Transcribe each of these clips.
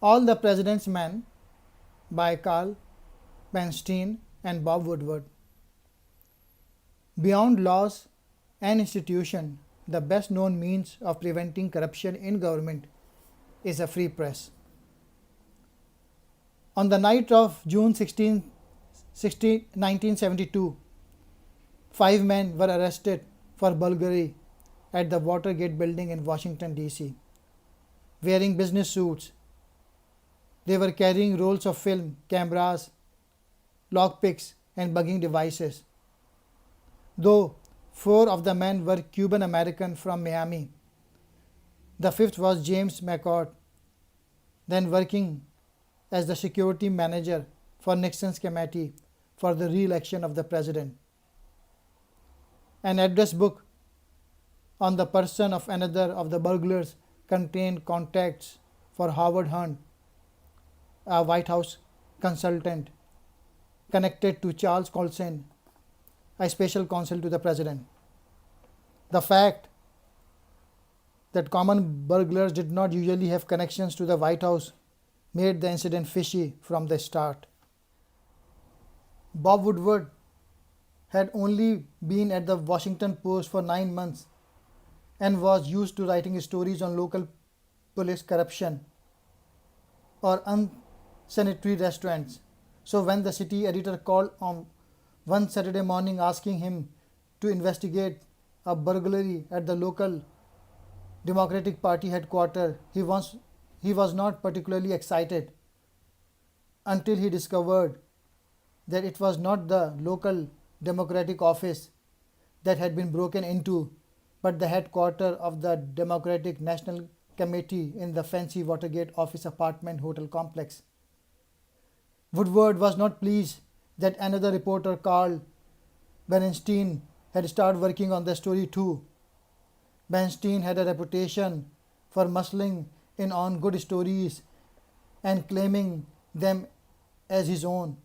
All the President's Men by Carl Bernstein and Bob Woodward. Beyond laws and institutions, the best known means of preventing corruption in government is a free press. On the night of June 16, 1972, 5 men were arrested for burglary at the Watergate building in Washington, D.C. Wearing business suits, they were carrying rolls of film, cameras, lockpicks, and bugging devices. Though 4 of the men were Cuban American from Miami, the fifth was James McCord, then working as the security manager for Nixon's committee for the re-election of the president. An address book on the person of another of the burglars contained contacts for Howard Hunt, a White House consultant connected to Charles Colson, a special counsel to the president. The fact that common burglars did not usually have connections to the White House made the incident fishy from the start. Bob Woodward had only been at the Washington Post for 9 months and was used to writing stories on local police corruption or unsanitary restaurants. So when the city editor called on one Saturday morning asking him to investigate a burglary at the local Democratic Party headquarters, he was not particularly excited until he discovered that it was not the local Democratic office that had been broken into, but the headquarters of the Democratic National Committee in the fancy Watergate office apartment hotel complex. Woodward was not pleased that another reporter, Carl Bernstein, had started working on the story too. Bernstein had a reputation for muscling in on good stories and claiming them as his own.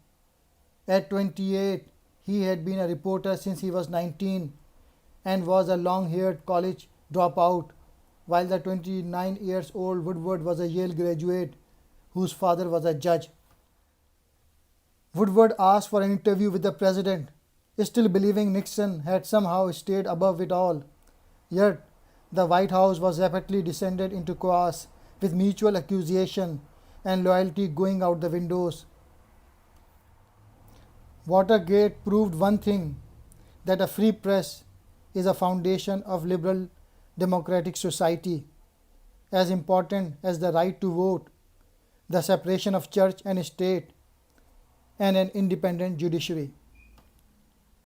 At 28, he had been a reporter since he was 19 and was a long-haired college dropout, while the 29-year-old Woodward was a Yale graduate whose father was a judge. Woodward asked for an interview with the president, still believing Nixon had somehow stayed above it all. Yet, the White House was rapidly descended into chaos, with mutual accusation and loyalty going out the windows. Watergate proved one thing, that a free press is a foundation of liberal democratic society, as important as the right to vote, the separation of church and state, and an independent judiciary.